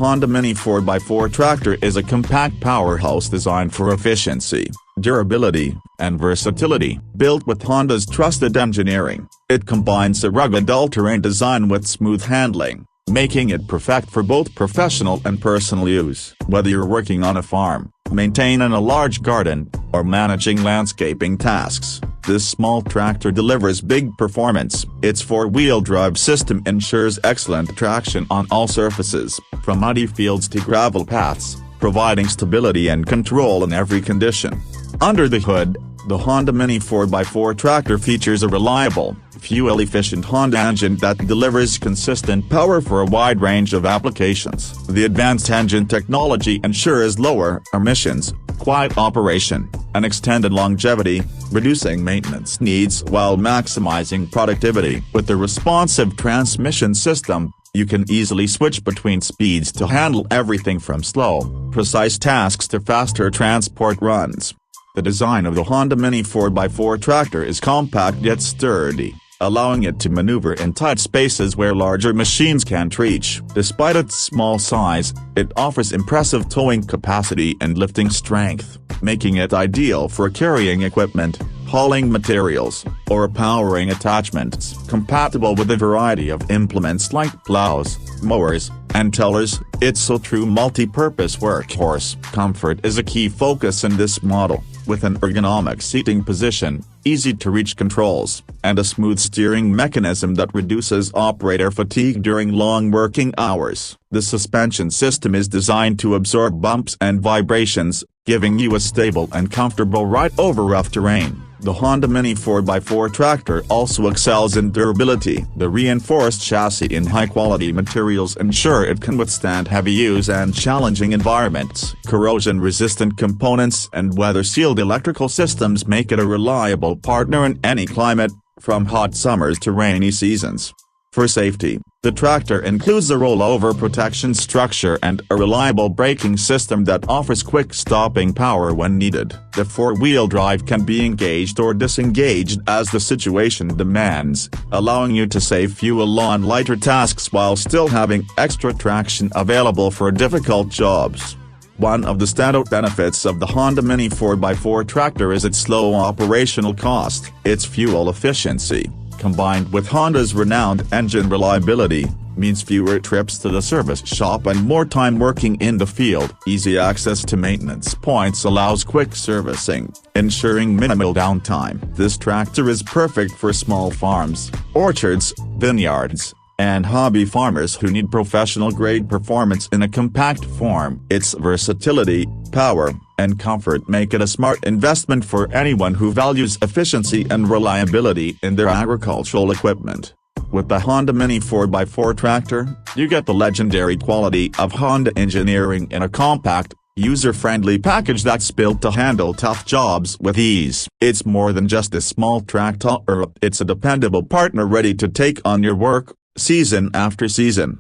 Honda Mini 4x4 tractor is a compact powerhouse designed for efficiency, durability, and versatility. Built with Honda's trusted engineering, it combines a rugged all-terrain design with smooth handling, making it perfect for both professional and personal use. Whether you're working on a farm, maintaining a large garden, or managing landscaping tasks, this small tractor delivers big performance. Its four-wheel drive system ensures excellent traction on all surfaces, from muddy fields to gravel paths, providing stability and control in every condition. Under the hood, the Honda Mini 4x4 tractor features a reliable, fuel-efficient Honda engine that delivers consistent power for a wide range of applications. The advanced engine technology ensures lower emissions, quiet operation, and extended longevity, reducing maintenance needs while maximizing productivity. With the responsive transmission system, you can easily switch between speeds to handle everything from slow, precise tasks to faster transport runs. The design of the Honda Mini 4x4 tractor is compact yet sturdy, allowing it to maneuver in tight spaces where larger machines can't reach. Despite its small size, it offers impressive towing capacity and lifting strength, making it ideal for carrying equipment, hauling materials, or powering attachments. Compatible with a variety of implements like plows, mowers, and tillers, it's a true multi-purpose workhorse. Comfort is a key focus in this model, with an ergonomic seating position, easy-to-reach controls, and a smooth steering mechanism that reduces operator fatigue during long working hours. The suspension system is designed to absorb bumps and vibrations, giving you a stable and comfortable ride over rough terrain. The Honda Mini 4x4 tractor also excels in durability. The reinforced chassis and high-quality materials ensure it can withstand heavy use and challenging environments. Corrosion-resistant components and weather-sealed electrical systems make it a reliable partner in any climate, from hot summers to rainy seasons. For safety, the tractor includes a rollover protection structure and a reliable braking system that offers quick stopping power when needed. The four-wheel drive can be engaged or disengaged as the situation demands, allowing you to save fuel on lighter tasks while still having extra traction available for difficult jobs. One of the standout benefits of the Honda Mini 4x4 tractor is its low operational cost. Its fuel efficiency, combined with Honda's renowned engine reliability, means fewer trips to the service shop and more time working in the field. Easy access to maintenance points allows quick servicing, ensuring minimal downtime. This tractor is perfect for small farms, orchards, vineyards, and hobby farmers who need professional-grade performance in a compact form. Its versatility, power, and comfort make it a smart investment for anyone who values efficiency and reliability in their agricultural equipment. With the Honda Mini 4x4 tractor, you get the legendary quality of Honda engineering in a compact, user-friendly package that's built to handle tough jobs with ease. It's more than just a small tractor, it's a dependable partner ready to take on your work, season after season.